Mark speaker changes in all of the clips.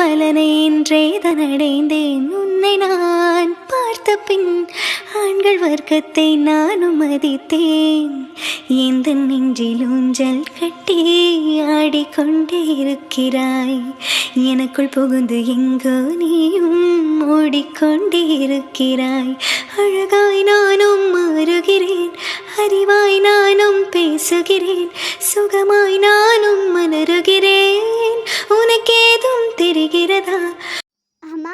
Speaker 1: பலனை இன்றேதான் அடைந்தேன். உன்னை நான் பார்த்த பின் ஆண்கள் வர்க்கத்தை நானும் மதித்தேன். எந்த நெஞ்சில் ஊஞ்சல் கட்டி ஆடிக்கொண்டே இருக்கிறாய். எனக்குள் புகுந்து எங்கோ நீயும் ஓடிக்கொண்டே இருக்கிறாய். அழகாய் நானும் மாறுகிறேன், அறிவாய் நானும் பேசுகிறேன், சுகமாய் நானும் மலருகிறேன். உனக்கேதும் தெரிகிறதா?
Speaker 2: ஆமா,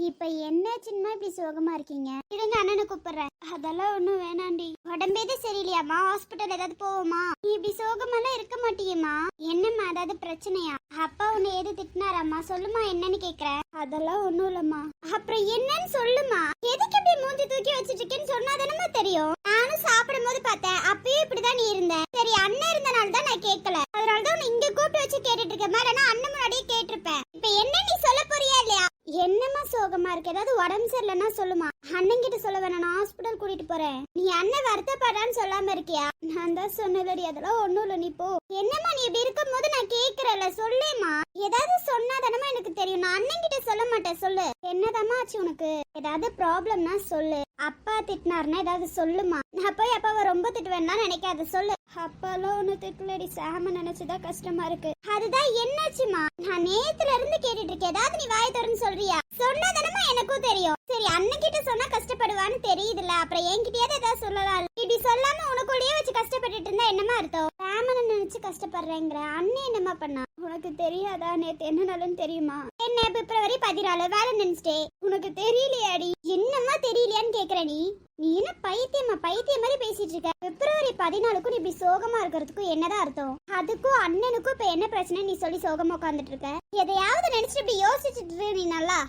Speaker 2: இப்ப என்ன சின்ன இப்படி சோகமா இருக்கீங்க? இருங்க, அண்ணனை கூப்பிடுறேன். அதெல்லாம் ஒண்ணும் வேணாண்டி. உடம்பேது சரியில்லையாமா? ஹாஸ்பிட்டல் ஏதாவது போவோமா? நீ இப்படி சோகமெல்லாம் இருக்க மாட்டியேம்மா. என்னம்மா, ஏதாவது பிரச்சனையா? அப்பா உன்னை ஏது திட்டினாராம்மா? சொல்லுமா, என்னன்னு கேக்குறேன். அதெல்லாம் ஒண்ணும் இல்லம்மா. அப்புறம் என்னன்னு சொல்லுமா. எதுக்கு இப்படி மூஞ்சி தூக்கி வச்சிட்டு இருக்கேன்னு சொன்னாதானமா தெரியும். நானும் சாப்பிடும் போது பார்த்தேன், அப்பயும் இப்படிதான் நீ இருந்த. சரி, அண்ணன் இருந்தனால தான் நான் கேட்கல. அதனாலதான் உன்னை இங்க கூப்பிட்டு வச்சு கேட்டுட்டு இருக்கேன். இல்லைன்னா அண்ணன் முன்னாடியே கேட்டிருப்பேன். இப்ப என்ன நீ சொல்ல போறியா இல்லையா? என்னம்மா சோகமா இருக்கு? ஏதாவது உடம்பு சரியில்லைன்னா சொல்லுமா. அண்ணன் கிட்ட சொல்ல வேணாம், நான் ஹாஸ்பிட்டல் கூட்டிட்டு போறேன். நீ அண்ணன் வருத்தப்படான்னு சொல்லாம இருக்கியா? நான் தான் சொன்னலடி, அதெல்லாம் ஒண்ணும் இல்ல, நீ போ. என்னம்மா நீ இப்படி இருக்கும் போது நான் கேக்குறேன்ல, சொல்லேம்மா. ஏதாவது சொன்னாதானமா எனக்கு தெரியும். நான் அண்ணன் கிட்ட சொல்ல மாட்டேன், சொல்லு. என்னதாம்மா ஆச்சு உனக்கு? ஏதாவது ப்ராப்ளம்னா சொல்லு. அப்பா திட்டினாருன்னா ஏதாவது சொல்லுமா. நான் போய் அப்பாவை ரொம்ப திட்டுவேன்னா நினைக்காத, சொல்லு. அப்பாலாம் ஒண்ணு திட்டலடி, சாம நினைச்சுதான் கஷ்டமா இருக்கு. அதுதான் என்னாச்சுமா? நான் நேத்துல இருந்து கேட்டுட்டு இருக்கேன். ஏதாவது நீ வாய் திறந்து சொல்றியா? சொன்னாதானமா எனக்கும் தெரியும். சரி, அண்ணன் கிட்ட சொன்னா கஷ்டப்படுவான்னு தெரியுதுல்ல, அப்புறம் என்கிட்டயாவது ஏதாவது சொல்லலாம். இப்படி சொல்லாம உனக்குள்ளேயே வச்சு கஷ்டப்பட்டுட்டு இருந்தா என்னமா அர்த்தம்? சாமனை நினைச்சு கஷ்டப்படுறேங்கிற. அண்ணன் என்னமா பண்ணா உனக்கு தெரியாதா? நேத்து என்ன நாளுன்னு தெரியுமா? என்ன பிப்ரவரி 14 வேலண்டைன்ஸ் டே. உனக்கு தெரியலையாடி? என்னம்மா தெரியலையான்னு கேக்குற நீ? நீ என்ன பைத்தியமா? பைத்தியம் மாதிரி பேசிட்டு இருக்க. பிப்ரவரி 14க்கும் நீ இப்படி சோகமா இருக்கிறதுக்கும் என்னதான் அர்த்தம்? அதுக்கும் அண்ணனுக்கும் இப்ப என்ன பிரச்சனை நீ சொல்லி சோகமா உட்காந்துட்டு இருக்க? எதையாவது நினைச்சிட்டு இப்படி யோசிச்சுட்டு நீ நல்லா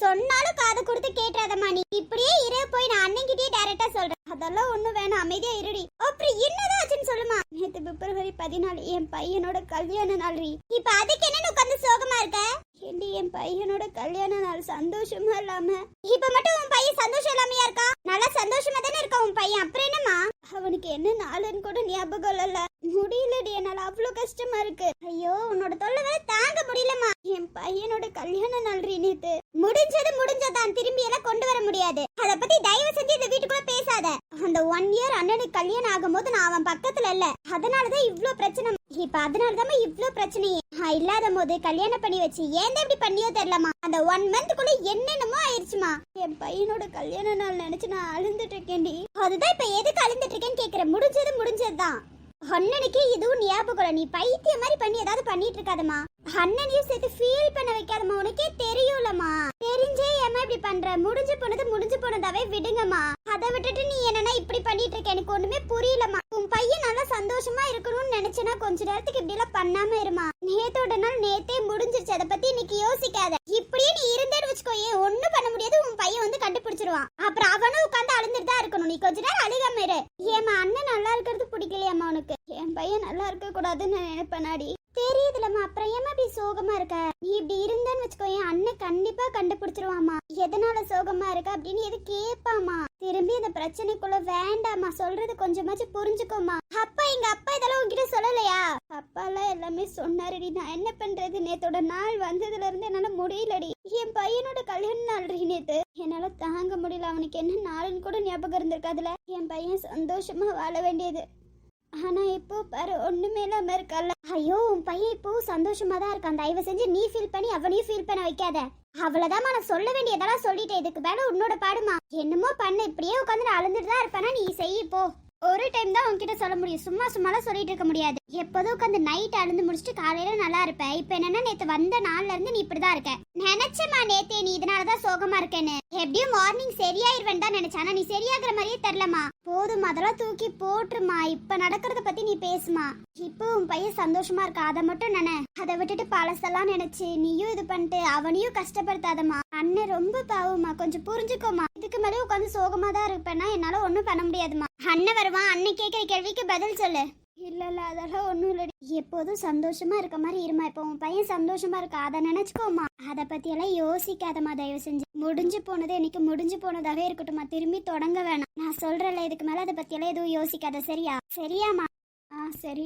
Speaker 2: சொன்னாலும் காது கொடுத்து கேட்டாதம்மா. நீ இப்படியே இரு, போய் நான் அண்ணன் கிட்டே டைரக்டா சொல்றேன். அதெல்லாம் ஒண்ணு வேணாம், அமைதியா இருடி. அப்புறம் என்னதான் ஆச்சுன்னு சொல்லுமா. நேத்து பிப்ரவரி 14 என் பையனோட கல்யாண நாள். இப்ப அதுக்கு என்ன உட்காந்து சோகமா இருக்க? ஏண்டி, என் பையனோட கல்யாண நாள் சந்தோஷமா இல்லாம இப்ப மட்டும் உன் பையன் சந்தோஷம் இல்லாமையா இருக்கா? நல்லா சந்தோஷமா தானே இருக்கா உன் பையன். அப்புறம் என்னமா? அவனுக்கு என்ன நாளுன்னு கூட ஞாபகம் இல்ல. முடியலடி, என்னால அவ்வளவு கஷ்டமா இருக்கு. ஐயோ, உன்னோட தொல்லை வேற தாங்க முடியலமா. என் பையனோட கல்யாண நாள் நேத்து. முடிஞ்சதான், திரும்பி எல்லாம் கொண்டு வர முடியாது. அத பத்தி தயவு செஞ்சு இந்த வீட்டுக்குள்ள பேசாத. அந்த 1 இயர் அண்ணனுக்கு கல்யாணம் ஆகும்போது நான் அவன் பக்கத்துல இல்ல, அதனாலதான் இவ்ளோ பிரச்சனை. இப்ப அதனாலதான் இவ்ளோ பிரச்சனையே. இல்லாத போது கல்யாணம் பண்ணி வச்சு ஏன் இப்படி பண்ணியோ தெரியலமா. அந்த 1 மந்த்க்குள்ள என்னென்னமோ ஆயிடுச்சுமா. என் பையனோட கல்யாண நாள் நினைச்சு நான் அழுந்துட்டு இருக்கேன்டி. அதுதான் இப்ப எதுக்கு அழுந்துட்டு இருக்கேன்னு கேக்குற. முடிஞ்சதுதான். அண்ணனுக்கு இதுவும் ஞாபகம். நீ பைத்திய மாதிரி பண்ணி ஏதாவது பண்ணிட்டு இருக்காதமா. அண்ணனையும் சேர்த்து ஃபீல் பண்ண வைக்காதமா. உனக்கே தெரியும்லமா. தெரிஞ்சே ஏமா இப்படி பண்ற? முடிஞ்சு போனதாவே விடுங்கம்மா. அதை விட்டுட்டு நீ என்னன்னா இப்படி பண்ணிட்டு இருக்க? எனக்கு ஒண்ணுமே புரியலமா. உன் பையன் நல்லா சந்தோஷமா இருக்கணும்னு நினைச்சேன்னா கொஞ்ச நேரத்துக்கு இப்படி எல்லாம் பண்ணாம இருமா. நேத்தோட நாள் நேத்தே முடிஞ்சிருச்சு, அதை பத்தி இன்னைக்கு யோசிக்காத. இப்படியே நீ இருந்தேன்னு வச்சுக்கோயே, ஒண்ணும் பண்ண முடியாது. உன் பையன் வந்து கண்டுபிடிச்சிருவான். அப்புறம் அவனும் உட்காந்து அழுந்துட்டு தான் இருக்கணும். நீ கொஞ்ச நேரம் அழுகாம இரு. ஏமா, அண்ணன் நல்லா இருக்கிறது பிடிக்கலையாமா உனக்கு? என் பையன் நல்லா இருக்க கூடாதுன்னு நினைப்பனாடி. தெரியுதுலம்மா, அப்புறம் ஏமா இப்படி சோகமா இருக்க? நீ இப்படி இருந்தேன்னு வச்சுக்கோயே, அண்ணன் கண்டிப்பா கண்டுபிடிச்சிருவாமா. எதனால சோகமா இருக்க அப்படின்னு எது கேட்பாமா. திரும்பி அந்த பிரச்சனைக்குள்ள வேண்டாமா. சொல்றது கொஞ்சமாச்சும் புரிஞ்சுக்கோமா. அப்பா, எங்க அப்பா இதெல்லாம் உன்கிட்ட சொல்லலையா? அப்பா எல்லாம் எல்லாமே சொன்னாருடி. நான் என்ன பண்றது? நேத்தோட நாள் வந்ததுல இருந்து என்னால முடியலடி. என் பையனோட கல்யாண நாள் நேத்து. என்னால தாங்க முடியல. அவனுக்கு என்ன நாளுன்னு கூட ஞாபகம் இருந்திருக்காதுல. என் பையன் சந்தோஷமா வாழ வேண்டியது. ஆனா இப்போ பாரு, ஒண்ணுமே இல்லாம இருக்கல. ஐயோ, உன் பையன் இப்போ சந்தோஷமா தான் இருக்கான். தயவு செஞ்சு நீ ஃபீல் பண்ணி அவனையும் ஃபீல் பண்ண வைக்காத. அவ்வளவுதான் நான் சொல்ல வேண்டியதெல்லாம் சொல்லிட்டேன். இதுக்கு மேல உன்னோட பாடுமா. என்னமோ பண்ணு. இப்படியே உட்காந்து அழுந்துட்டு தான் இருப்பானா? நீ செய்ய போ. ஒரு டைம் தான் உன்கிட்ட சொல்ல முடியும். சும்மாலாம் சொல்லிட்டு இருக்க முடியாது. எப்போதும் உட்காந்து நைட் அழுந்து முடிச்சுட்டு காலையில நல்லா இருப்ப. இப்ப என்னன்னா, நேத்து வந்த நாள்ல இருந்து நீ இப்படிதான் இருக்க. நினைச்சமா நேத்தே நீ இதனாலதான் சோகமா இருக்கேன்னு. எப்படியும் மார்னிங் சரியாயிருவேன் தான் நினைச்சா. ஆனா நீ சரியாகிற மாதிரியே தெரியலமா. போதும், அதெல்லாம் தூக்கி போட்டுருமா. இப்ப நடக்கிறத பத்தி நீ பேசுமா. இப்போ உன் பையன் சந்தோஷமா இருக்கா, அதை மட்டும் நினை. அதை விட்டுட்டு பழசெல்லாம் நினைச்சு நீயும் இது பண்ணிட்டு அவனையும் கஷ்டப்படுத்தாதமா. அண்ணன் ரொம்ப பாவமா, கொஞ்சம் புரிஞ்சுக்கோமா. இதுக்கு மேலே உட்காந்து சோகமா தான் இருப்பேன்னா என்னால ஒண்ணும் பண்ண முடியாதுமா. அண்ணன் வருவான், அண்ணன் கேட்கிற கேள்விக்கு பதில் சொல்லு. இல்ல அதெல்லாம் ஒண்ணும் இல்லடி. எப்போதும் சந்தோஷமா இருக்க மாதிரி இருமா. இப்போ உன் பையன் சந்தோஷமா இருக்கா, அதை நினைச்சுக்கோமா. அதை பத்தி எல்லாம் யோசிக்காதமா தயவு செஞ்சு. முடிஞ்சு போனது இன்னைக்கு முடிஞ்சு போனதாவே இருக்கட்டுமா. திரும்பி தொடங்க வேணாம். நான் சொல்றேன்ல, இதுக்கு மேல அதை பத்தி எல்லாம் எதுவும் யோசிக்காத. சரியாமா? சரியா? சரி.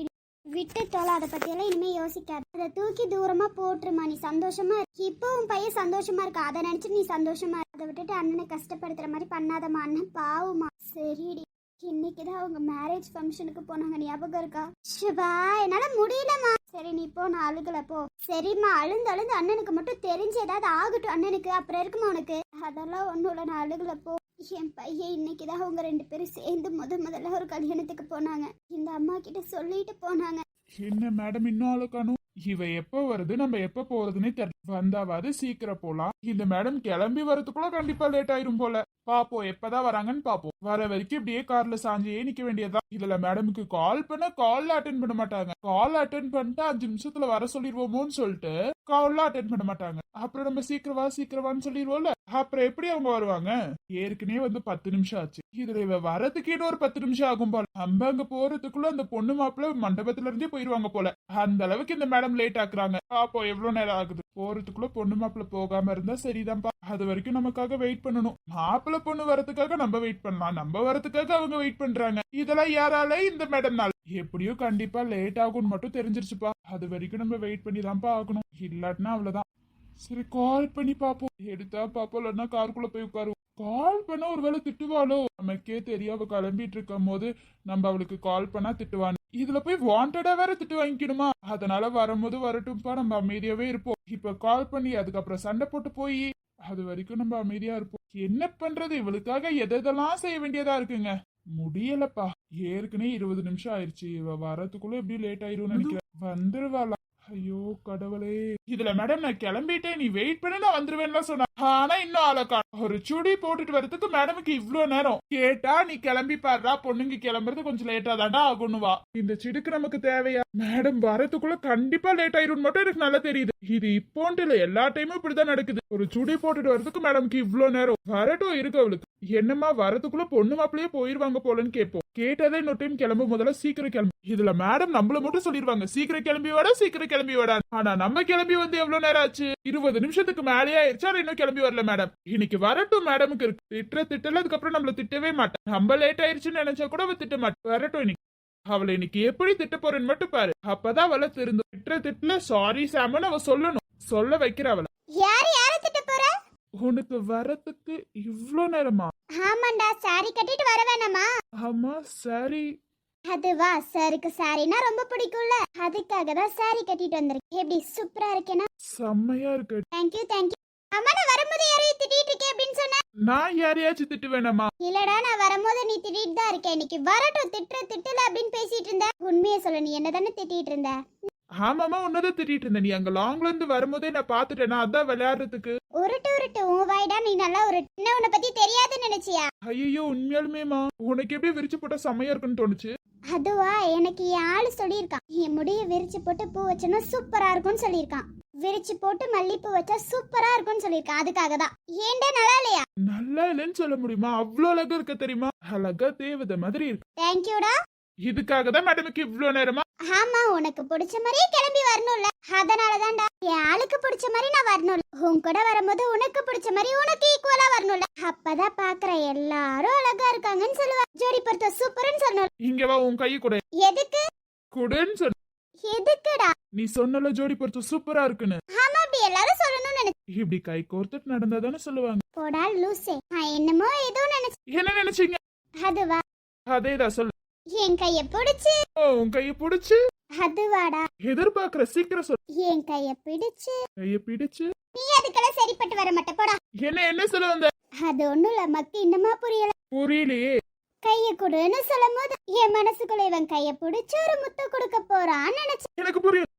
Speaker 2: விட்டு தோல அதை பத்தியெல்லாம் இனிமே யோசிக்காது. அதை தூக்கி தூரமா போட்டுருமா. நீ சந்தோஷமா இரு. இப்போ உன் பையன் சந்தோஷமா இருக்கா, அதை நினைச்சு நீ சந்தோஷமா இரு. அதை விட்டுட்டு அண்ணனை கஷ்டப்படுத்துற மாதிரி பண்ணாதம்மா. அண்ணன் பாவுமா. சரிடி. இன்னைக்குதான் அவங்க மேரேஜ் ஃபங்க்ஷனுக்கு போனாங்க, ஞாபகம் இருக்கா? சிவா, என்னால முடியலம்மா. சரி நீ போ, நான் அழுகல போ. சரிம்மா, அழுந்து அழுந்து அண்ணனுக்கு மட்டும் தெரிஞ்சு ஏதாவது ஆகட்டும் அண்ணனுக்கு, அப்புறம் இருக்குமா உனக்கு? அதெல்லாம் ஒண்ணும் இல்ல, நான் அழுகல போ. என் பையன் இன்னைக்குதான் அவங்க 2 பேரும் சேர்ந்து முதல்ல ஒரு கல்யாணத்துக்கு போனாங்க. இந்த அம்மா கிட்ட சொல்லிட்டு போனாங்க.
Speaker 3: என்ன மேடம் இன்னும் ஆளு காணும்? இவ எப்ப வருது, நம்ம எப்ப போறதுன்னே தெரியல. வந்தாவது சீக்கிரம் போலாம். இந்த மேடம் கிளம்பி வரதுக்குள்ள கண்டிப்பா லேட் ஆயிரும் போல. பாப்போம் எப்பதான் வராங்கன்னு பாப்போம். வர வரைக்கும் இப்படியே கார்ல சாஞ்சியே நிக்க வேண்டியதுதான். இதுல மேடமுக்கு கால் பண்ண கால்ல அட்டென்ட் பண்ண மாட்டாங்க. கால் அட்டென்ட் பண்ணிட்டு 5 நிமிஷத்துல வர சொல்லிடுவோமோன்னு சொல்லிட்டு கால்ல அட்டென்ட் பண்ண மாட்டாங்க. அப்புறம் நம்ம சீக்கிரவான்னு சொல்லிடுவோம்ல, அப்புறம் எப்படி அவங்க வருவாங்க? ஏற்கனவே வந்து 10 நிமிஷம் ஆச்சு. இதுல இவ வரதுக்கு இன்னும் ஒரு 10 நிமிஷம் ஆகும் போல. நம்ம அங்க போறதுக்குள்ள அந்த பொண்ணு மாப்பிள்ள மண்டபத்துல இருந்தே போயிருவாங்க போல. அந்த அளவுக்கு இந்த மேடம் லேட் ஆக்குறாங்க. அப்போ எவ்வளவு நேரம் ஆகுது? போறதுக்குள்ள பொண்ணு மாப்பிள்ள போகாம இருந்தா சரிதான்ப்பா. அது வரைக்கும் நமக்காக வெயிட் பண்ணணும். மாப்பிள்ள பொண்ணு வரதுக்காக நம்ம வெயிட் பண்ணலாம், நம்ம வரதுக்காக அவங்க வெயிட் பண்றாங்க. இதெல்லாம் யாரால? இந்த மேடம்னால. எப்படியோ கண்டிப்பா லேட் ஆகும்னு மட்டும் தெரிஞ்சிருச்சுப்பா. அது வரைக்கும் நம்ம வெயிட் பண்ணி தான்ப்பா ஆகணும். இல்லாட்டினா அவ்வளவுதான். சரி கால் பண்ணி பாப்போம். எடுத்தா பாப்போம், இல்லைன்னா காருக்குள்ள போய் உட்காருவோம். கால் பண்ண ஒருவேளை திட்டுவாளோ? நமக்கே தெரியும் அவ கிளம்பிட்டு இருக்கும் போது நம்ம அவளுக்கு கால் பண்ணா திட்டுவான். இதுல போய் வாண்டடா வேற திட்டு வாங்கிக்கணுமா? அதனால வரும்போது வரட்டும்பா, நம்ம அமைதியாவே இருப்போம். இப்ப கால் பண்ணி அதுக்கப்புறம் சண்டை போட்டு போய் அது வரைக்கும் நம்ம அமைதியா இருப்போம். என்ன பண்றது, இவளுக்காக எதெல்லாம் செய்ய வேண்டியதா இருக்குங்க. முடியலப்பா. ஏற்கனவே 20 நிமிஷம் ஆயிடுச்சு. இவ வரதுக்குள்ள எப்படி லேட் ஆயிரும்னு நினைக்கிறேன். வந்துருவாளா? ஐயோ கடவுளே. இதுல மேடம் நான் கிளம்பிட்டேன், நீ வெயிட் பண்ணி நான் வந்துருவேன்னு சொன்னா. ஆனா இன்னும் ஆளக்கா. ஒரு சுடி போட்டுட்டு வரதுக்கு மேடமுக்கு இவ்ளோ நேரம். கேட்டா நீ கிளம்பி பாடுறா, பொண்ணுங்க கிளம்புறது கொஞ்சம் லேட்டா தாண்டா ஆகணுவா. இந்த சிடுக்கு நமக்கு தேவையா? மேடம் வரதுக்குள்ள கண்டிப்பா லேட் ஆயிரும் மட்டும் எனக்கு நல்லா தெரியுது. இது இப்போன்ட்டு இல்ல, எல்லா டைமும் இப்படிதான் நடக்குது. ஒரு சுடி போட்டுட்டு வரதுக்கு மேடமுக்கு இவ்ளோ நேரம். வரட்டும் இருக்கு அவளுக்கு. என்னம்மா வரதுக்குள்ள பொண்ணு மாப்பிளையே போயிருவாங்க போலன்னு கேட்போம். கேட்டதே இன்னொரு டைம் கிளம்பும் முதல்ல சீக்கிரம் கிளம்பு. இதுல மேடம் நம்மள மட்டும் சொல்லிருவாங்க சீக்கிரம் கிளம்பி வாடா, சீக்கிரம் கிளம்பி வாடா. ஆனா நம்ம கிளம்பி வந்து எவ்வளவு நேரம் ஆச்சு? 20 நிமிஷத்துக்கு மேலேயே ஆயிடுச்சு. இன்னும் கிளம்பி வரல மேடம். இன்னைக்கு வரட்டும், மேடமுக்கு இருக்கு திட்டல. அதுக்கப்புறம் நம்மள திட்டவே மாட்டேன். நம்ம லேட் ஆயிடுச்சுன்னு நினைச்சா கூட அவ திட்ட மாட்டேன். வரட்டும் இன்னைக்கு. அவளை இன்னைக்கு எப்படி திட்ட போறேன்னு மட்டும் பாரு. அப்பதான் அவளை திருந்தும். திட்டல சாரி சாமன்னு அவ சொல்லணும். சொல்ல வைக்கிற அவளை.
Speaker 2: யார திட்ட போற?
Speaker 3: உனக்கு வரதுக்கு இவ்ளோ நேரமா?
Speaker 2: ஆமாண்டா, சாரி கட்டிட்டு வர வேணாமா?
Speaker 3: ஆமா சாரி.
Speaker 2: அதுவா, சாருக்கு சாரினா ரொம்ப பிடிக்கும்ல, அதுக்காக தான் சாரி கட்டிட்டு வந்திருக்கேன். எப்படி சூப்பரா இருக்கேனா?
Speaker 3: செம்மையா இருக்கு.
Speaker 2: தேங்க்யூ. அம்மா, நான் வரும்போது யாரையும் திட்டிட்டு இருக்கேன் அப்படின்னு சொன்ன.
Speaker 3: நான் யாரையாச்சும் திட்டு வேணாமா?
Speaker 2: இல்லடா, நான் வரும்போது நீ திட்டிட்டு தான் இருக்கேன். இன்னைக்கு வரட்டும், திட்டல அப்படின்னு பேசிட்டு இருந்த. உண்மையை சொல்ல, நீ என்னதானே திட்டிட்டு இருந்த?
Speaker 3: ஆமாமா, உன்னதான் திட்டிட்டு இருந்த. நீ அங்க லாங்ல இருந்து வரும்போதே நான் பாத்துட்டேன். அதான் விளையாடுறதுக்கு.
Speaker 2: உருட்டு உன் வாய்டா, நீ நல்லா உருட்டு. உன்னை பத்தி தெரியாதுன்னு நினைச்சியா?
Speaker 3: ஐயோ உண்மையாலுமேமா, உனக்கு எப்படி விரிச்சு போட்டா செம்மையா இருக்குன்னு தோணுச்சு.
Speaker 2: அதுவா, எனக்கு என் ஆளு சொல்லியிருக்கான். என் முடிய விரிச்சு போட்டு பூ வச்சோன்னா சூப்பரா இருக்கும்னு சொல்லியிருக்கான். விரிச்சு போட்டு மல்லிப்பூ வச்சா சூப்பரா இருக்கும்னு சொல்லியிருக்கான். அதுக்காக தான். ஏன்டா நல்லா இல்லையா?
Speaker 3: நல்லா இல்லைன்னு சொல்ல முடியுமா? அவ்வளவு அழகா இருக்க தெரியுமா? அழகா தேவதை மாதிரி இருக்கு.
Speaker 2: தேங்க்யூடா.
Speaker 3: இதுக்காக தான் மேடமுக்கு இவ்ளோ நேரமா?
Speaker 2: ஆமா, உனக்கு பிடிச்ச மாதிரியே கிளம்பி வரணும்ல, அதனாலதான்டா. என் ஆளுக்கு பிடிச்ச மாதிரி நான் வரணும்ல. உன் கூட வரும்போது உனக்கு பிடிச்ச மாதிரி உனக்கு ஈக்குவலா வரணும்ல. அப்பதான் பாக்குற எல்லாரும் அழகா இருக்காங்கன்னு சொல்லுவா. ஜோடி பொறுத்த சூப்பர்னு சொல்லணும்.
Speaker 3: இங்க வா, உன் கை கூட.
Speaker 2: எதுக்கு?
Speaker 3: குடுன்னு சொன்ன.
Speaker 2: எதுக்குடா?
Speaker 3: நீ சொன்னல ஜோடி பொறுத்து சூப்பரா இருக்குன்னு.
Speaker 2: ஆமா, அப்படி எல்லாரும் சொல்லணும்னு நினைச்சு.
Speaker 3: இப்படி கை கோர்த்துட்டு நடந்தாதானே சொல்லுவாங்க.
Speaker 2: போடா லூசே. நான் என்னமோ ஏதோ நினைச்சு.
Speaker 3: என்ன நினைச்சீங்க?
Speaker 2: அதுவா,
Speaker 3: அதேதான் சொல்லு.
Speaker 2: என் கைய பிடிச்சு.
Speaker 3: உன் கைய பிடிச்சு.
Speaker 2: அதுவாடா,
Speaker 3: எதிர்பார்க்கிற சீக்கிரம் சொல்லு.
Speaker 2: என் கைய பிடிச்சு.
Speaker 3: கைய பிடிச்சு.
Speaker 2: நீ அதுக்கெல்லாம் சரிப்பட்டு வர மாட்ட, போடா.
Speaker 3: என்ன சொல்ல வந்த?
Speaker 2: அது ஒண்ணும் இல்ல, மக்கு இன்னமா புரியல.
Speaker 3: புரியலையே.
Speaker 2: கைய கொடுன்னு சொல்லும் போது என் மனசுக்குள்ள இவன் கைய பிடிச்சு ஒரு முத்தம் கொடுக்க போறான்னு நினைச்சு.
Speaker 3: எனக்கு புரியும்.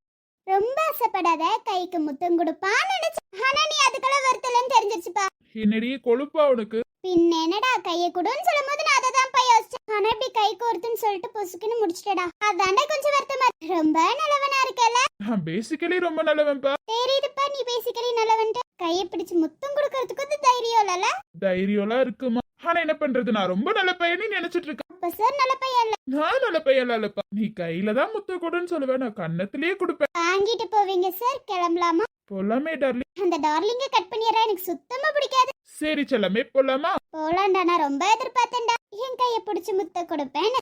Speaker 2: ரொம்ப ஆசைப்படாத, கைக்கு முத்தம் கொடுப்பான்னு நினைச்சு. ஆனா நீ அதுக்கெல்லாம் வருத்தலன்னு தெரிஞ்சிருச்சுப்பா.
Speaker 3: என்னடி கொழுப்பா உனக்கு?
Speaker 2: பின்ன என்னடா, கைய கொடுன்னு சொல்லும் போது நான் அதை தான் யோசிச்சேன். ஆனா இப்படி கை கோர்த்துன்னு சொல்லிட்டு பொசுக்குன்னு முடிச்சிட்டடா. அதாண்டா கொஞ்சம் வருத்தமா. ரொம்ப நல்லவனா இருக்கல.
Speaker 3: நான் பேசிக்கலி ரொம்ப நல்லவன்பா.
Speaker 2: தெரியுதுப்பா, நீ பேசிக்கலி நல்லவன்ட்டு. கைய பிடிச்சு முத்தம் கொடுக்கறதுக்கு வந்து தைரியம் இல்லல?
Speaker 3: தைரியம்லாம் இருக்குமா? ஆனா என்ன பண்றது, நான் ரொம்ப நல்ல பையன்னு நினைச்சிட்டு இருக்கேன்.
Speaker 2: அப்ப சார் நல்ல பையன் இல்ல.
Speaker 3: நான் நல்ல பையன் இல்லப்பா. நீ கையில தான் முத்த கொடுன்னு சொல்லுவேன், நான் கண்ணத்திலேயே கொடுப்பேன்.
Speaker 2: வாங்கிட்டு போவீங்க சார், கிளம்பலாமா?
Speaker 3: போலாமே டார்லிங்.
Speaker 2: அந்த டார்லிங்க கட் பண்ணிடுறா, எனக்கு சுத்தமா பிடிக்காது.
Speaker 3: சரி செல்லமே போலாமா?
Speaker 2: போலாண்டா, நான் ரொம்ப எதிர்பார்த்தேன்டா. என் கைய பிடிச்சு முத்த கொடுப்பேன்னு.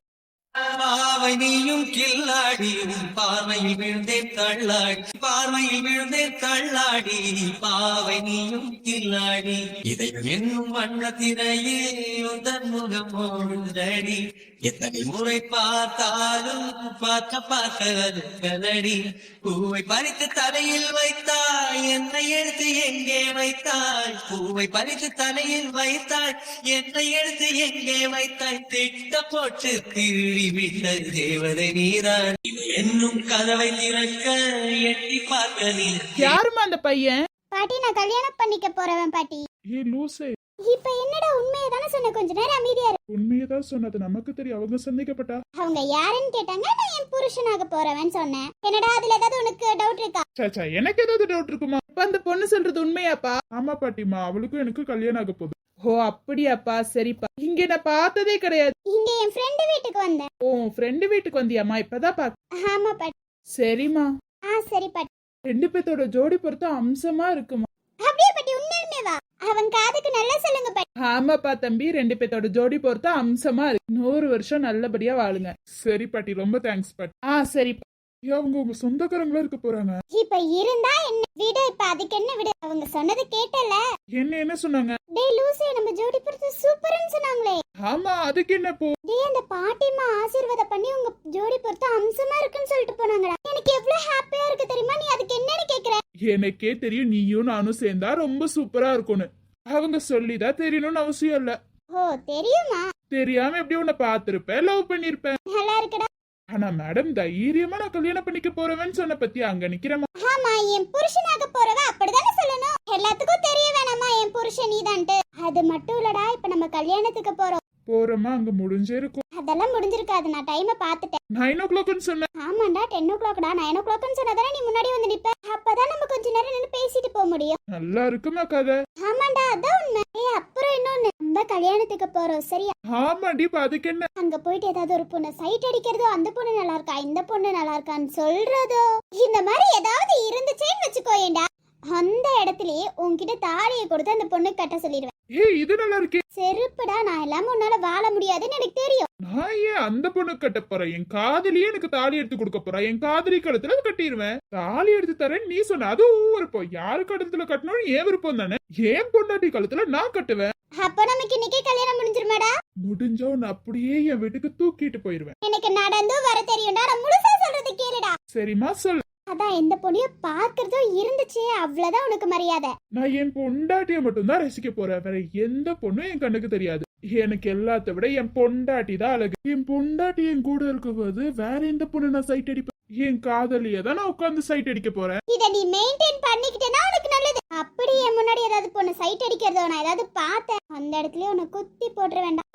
Speaker 4: பாவை நீயும் கில்லாடி பார்வையில் விழுந்தேன் தள்ளாடி பார்வையில் விழுந்தேன் தள்ளாடி பாவை நீயும் கில்லாடி இதை என்னும் வண்ண திரையில் உந்தன் முகம் போன்றடி எத்தனை முறை பார்த்தாலும் பார்க்கதடி பூவை பறித்து தலையில் வைத்தாய் என்னை எடுத்து எங்கே வைத்தாய் பூவை பறித்து தலையில் வைத்தாய் என்னை எடுத்து எங்கே வைத்தாய் திட்ட போட்டு திருடி விட்ட தேவதை நீதான் என்னும் கதவை திறக்க எட்டி பார்க்க நீ
Speaker 3: யாருமா அந்த பையன்?
Speaker 2: பாட்டி நான் கல்யாணம் பண்ணிக்க போறவன் பாட்டி.
Speaker 3: ஏ லூசே,
Speaker 2: இப்ப என்னடா உண்மையை தானே சொன்ன, கொஞ்ச நேரம் அமைதியா இரு.
Speaker 3: உண்மையதான் சொன்னது, நமக்கு தெரியும். அவங்க சந்தேகப்பட்டா
Speaker 2: அவங்க யாருன்னு கேட்டாங்க, நான் என் புருஷனாக போறவன் சொன்னேன். என்னடா அதுல ஏதாவது உனக்கு டவுட் இருக்கா?
Speaker 3: சாச்சா, எனக்கு ஏதாவது டவுட் இருக்குமா? அப்ப அந்த பொண்ணு சொல்றது உண்மையாப்பா? ஆமா பாட்டிமா, அவளுக்கும் எனக்கு கல்யாணம் ஆக போகுது. ஓ அப்படியாப்பா, சரிப்பா. இங்க நான் பார்த்ததே கிடையாது.
Speaker 2: இங்க என் ஃப்ரெண்டு வீட்டுக்கு வந்தேன்.
Speaker 3: ஓ ஃப்ரெண்டு வீட்டுக்கு வந்தியாமா? இப்பதான் பாக்க.
Speaker 2: ஆமா பாட்டி.
Speaker 3: சரிம்மா.
Speaker 2: சரி பாட்டி.
Speaker 3: ரெண்டு பேத்தோட ஜோடி பொறுத்த அம்சமா இருக்குமா?
Speaker 2: அப்படியே பாட்டி, உண்மையுமே வா. அவன் காதுக்கு நல்லா சொல்லுங்க பாட்டி.
Speaker 3: ஆமாப்பா தம்பி, ரெண்டு பேத்தோட ஜோடி பொறுத்த அம்சமா இருக்கு. 100 வருஷம் நல்லபடியா வாழுங்க. சரி பாட்டி, ரொம்ப தேங்க்ஸ் பாட்டி. சரிப்பா. அவங்க உங்க சொந்தக்காரங்களா இருக்க போறாங்க.
Speaker 2: இப்ப இருந்தா என்ன விடு, இப்ப அதுக்கு என்ன விடு. அவங்க சொன்னது கேட்டல.
Speaker 3: என்ன சொன்னாங்க?
Speaker 2: டேய் லூசே, நம்ம ஜோடி பொறுத்து சூப்பர்னு சொன்னாங்களே.
Speaker 3: ஆமா, அதுக்கு என்ன போ?
Speaker 2: டேய் அந்த பாட்டிமா ஆசீர்வாதம் பண்ணி உங்க ஜோடி பொறுத்து அம்சமா இருக்குன்னு சொல்லிட்டு போனாங்கடா. எனக்கு எவ்வளவு ஹாப்பியா இருக்கு தெரியுமா? நீ அதுக்கு என்னன்னு கேக்குற?
Speaker 3: எனக்கே தெரியும் நீயும் நானும் சேர்ந்தா ரொம்ப சூப்பரா இருக்கும்னு. அவங்க சொல்லிதான் தெரியணும்னு அவசியம் இல்ல.
Speaker 2: ஓ தெரியுமா?
Speaker 3: தெரியாம எப்படி உன்னை பாத்திருப்பேன், லவ் பண்ணிருப்பேன்.
Speaker 2: நல்லா இருக்குடா.
Speaker 3: ஆனா மேடம், தைரியமா நான் கல்யாணம் பண்ணிக்க போறவன்னு சொன்ன பத்தி அங்க நிக்கிறமா.
Speaker 2: ஆமா, என் புருஷனாக போறவ அப்படிதானே சொல்லணும். எல்லாத்துக்கும் தெரிய வேணாமா என் புருஷன் நீதான்ட்டு. அது மட்டும் இல்லடா, இப்ப நம்ம கல்யாணத்துக்கு
Speaker 3: போறோமா, அங்க முடிஞ்சே இருக்கும்.
Speaker 2: அதெல்லாம் முடிஞ்சிருக்காது, நான் டைமை பாத்துட்டேன்.
Speaker 3: 9 o'clock சொன்ன.
Speaker 2: ஆமாண்டா, 10 o'clock 9 o'clock சொன்னதானே நீ முன்னாடி வந்து நிப்ப. அப்பதான் நம்ம கொஞ்ச நேரம் நின்னு பேசிட்டு போக முடியும்.
Speaker 3: நல்லா இருக்குமா கதை?
Speaker 2: ஆமாண்டா, அதான் உண்மை. அப்புறம் இன்னொன்னு, நம்ம கல்யாணத்துக்கு போறோம் சரியா?
Speaker 3: ஆமாடி, அதுக்கு என்ன?
Speaker 2: அங்க போயிட்டு ஏதாவது ஒரு பொண்ணு சைட் அடிக்கிறதோ, அந்த பொண்ணு நல்லா இருக்கா, இந்த பொண்ணு நல்லா இருக்கான்னு சொல்றதோ, இந்த மாதிரி ஏதாவது இருந்துச்சேன்னு வச்சுக்கோயேண்டா, அந்த இடத்துலயே உன்கிட்ட தாலியை கொடுத்து அந்த பொண்ணு கட்ட சொல்லிடுவேன்.
Speaker 3: இது நல்லா இருக்கே.
Speaker 2: செருப்புடா, நான் இல்லாம உன்னால வாழ முடியாதுன்னு எனக்கு தெரியும்.
Speaker 3: நான் ஏன் அந்த பொண்ணு கட்ட போறேன்? என் காதலியே எனக்கு தாலி எடுத்து கொடுக்க போறேன். என் காதலி கழுத்துல கட்டிடுவேன். தாலி எடுத்து தரேன் நீ சொன்ன, அது விருப்பம். யாரு கழுத்துல கட்டணும் ஏன் விருப்பம் தானே. ஏன் பொண்டாட்டி கழுத்துல நான் கட்டுவேன்.
Speaker 2: அப்ப நமக்கு இன்னைக்கே கல்யாணம் முடிஞ்சிருமாடா?
Speaker 3: முடிஞ்சா உன்னை அப்படியே என் வீட்டுக்கு தூக்கிட்டு போயிருவேன்.
Speaker 2: எனக்கு நடந்து வர தெரியும்டா, நான் முழுசா சொல்றது கேளுடா.
Speaker 3: சரிம்மா சொல்லு.
Speaker 2: அதான் எந்த பொண்ணையும் பாக்குறதோ இருந்துச்சு, அவ்வளவுதான் உனக்கு மரியாதை.
Speaker 3: நான் என் பொண்டாட்டிய மட்டும்தான் ரசிக்க போறேன். வேற எந்த பொண்ணும் என் கண்ணுக்கு தெரியாது. எனக்கு எல்லாத்த விட என் பொண்டாட்டி தான் அழகு. என் பொண்டாட்டி என் கூட இருக்கும்போது வேற எந்த பொண்ணு நான் சைட் அடிப்பேன்? என் காதலிய தான் நான் உட்காந்து சைட் அடிக்க போறேன்.
Speaker 2: இத நீ மெயின்டைன் பண்ணிக்கிட்டேனா உனக்கு நல்லது. அப்படி என் முன்னாடி ஏதாவது பொண்ணு சைட் அடிக்கிறதோ நான் ஏதாவது பார்த்தேன், அந்த இடத்துலயே உன்னை குத்தி போட்டுற வேண்டாம்.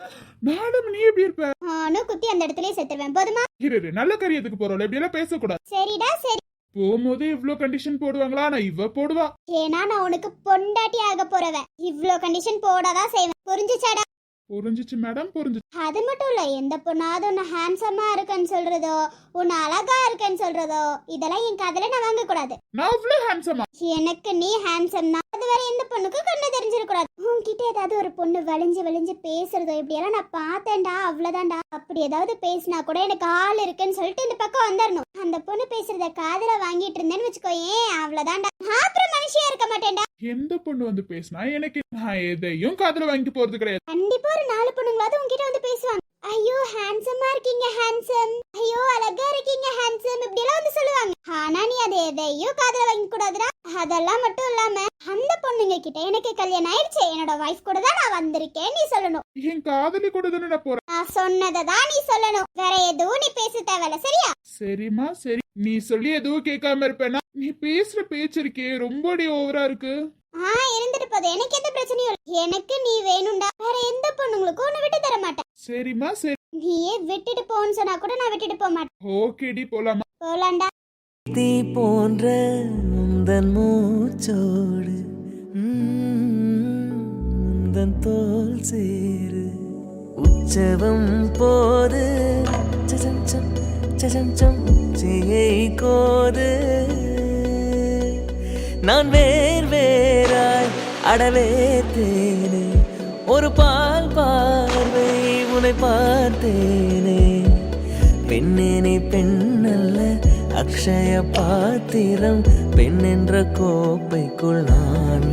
Speaker 3: மேடம் நீ எப்படி இருப்ப?
Speaker 2: நானும் குத்தி அந்த இடத்துலயே செத்துருவேன். போதுமா?
Speaker 3: இரு, நல்ல காரியத்துக்கு போறோம், இப்படி எல்லாம் பேசக்கூடாது.
Speaker 2: சரிடா சரி.
Speaker 3: போகும்போது இவ்ளோ கண்டிஷன் போடுவாங்களா? நான் இவ போடுவா.
Speaker 2: ஏன்னா நான் உனக்கு பொண்டாட்டி ஆக போறவன். இவ்ளோ கண்டிஷன் போடாதான் செய்வேன். புரிஞ்சுச்சாடா?
Speaker 3: புரிஞ்சிச்சு மேடம், புரிஞ்சிச்சு.
Speaker 2: அது மட்டும் இல்ல, எந்த பொண்ணாவது உன்னை ஹேண்ட்ஸமா இருக்குன்னு சொல்றதோ, உன்னை அழகா இருக்குன்னு சொல்றதோ, இதெல்லாம் என் காதுல நான் வாங்க கூடாது.
Speaker 3: நான் அவ்வளோ ஹேண்ட்ஸமா?
Speaker 2: எனக்கு நீ ஹேண்ட்ஸம் தான், அது வேற எந்த பொண்ணுக்கும் கண்ணு தெரிஞ்சிடக்கூடாது. உன்கிட்ட ஏதாவது ஒரு பொண்ணு வளைஞ்சு பேசுறதோ இப்படியெல்லாம் நான் பார்த்தேன்டா, அவ்வளவுதான்டா. அப்படி ஏதாவது பேசினா கூட எனக்கு ஆள் இருக்குன்னு சொல்லிட்டு இந்த பக்கம் வந்துடணும். அந்த பொண்ணு பேசுறத காதுல வாங்கிட்டு இருந்தேன்னு வச்சுக்கோயேன், அவ்வளவுதான்டா. அப்புறம் மனுஷியா இருக்க மாட்டேன்டா.
Speaker 3: எந்த பொண்ணு வந்து பேசினா எனக்கு, நான் எதையும் காதுல வாங்கிட்டு போறது கிடையாது.
Speaker 2: கண்டிப்பா ஒரு 4 பொண்ணுங்களாவது உன்கிட்ட வந்து பேசுவாங்க. ஐயோ ஹேண்ட்ஸமா இருக்கீங்க ஹேண்ட்ஸம், ஐயோ அழகா இருக்கீங்க ஹேண்ட்ஸம், இப்படி எல்லாம் வந்து சொல்லுவாங்க. ஆனா நீ அதை எதையும் காதுல வாங்க கூடாதுடா. அதெல்லாம் மட்டும் இல்லாம அந்த பொண்ணுங்க கிட்ட எனக்கு கல்யாணம் ஆயிடுச்சு, என்னோட வைஃப் கூட தான் நான் வந்திருக்கேன் நீ சொல்லணும்.
Speaker 3: என் காதலி கூட தானே நான் போறேன்.
Speaker 2: நான் சொன்னதான் நீ சொல்லணும், வேற எதுவும் நீ பேச தேவையில்ல சரியா?
Speaker 3: சரிம்மா சரி. நீ சொல்லி எதுவும் கேட்காம இருப்பேனா? நீ பேசுற பேச்சு இருக்கே ரொம்ப ஓவரா இருக்கு.
Speaker 2: இருந்துட்டு போது, எனக்கு எந்த பிரச்சனையும் இல்லை. எனக்கு நீ வேணும்டா, வேற எந்த பொண்ணுங்களுக்கும் உன்னை விட்டு தர மாட்டேன்.
Speaker 3: சரிம்மா சரி.
Speaker 2: நீயே விட்டுட்டு போன்னு சொன்னா கூட நான் விட்டுட்டு போக மாட்டேன்.
Speaker 3: ஓகேடி, போலாமா?
Speaker 2: போலாண்டா.
Speaker 4: தீ போன்ற உந்தன் மூச்சோடு உந்தன் தோல் சேரு உற்சவம் போது சஜம் உச்சியை கோது நான் வேறாய் அடவே தேனே ஒரு பால் பார்வை உன்னை பார்த்தேனே
Speaker 5: பெண்ணே நீ பெண்ணல்ல அக்ஷய பாத்திரம், பெண் என்ற கோப்பைக்குள் நான்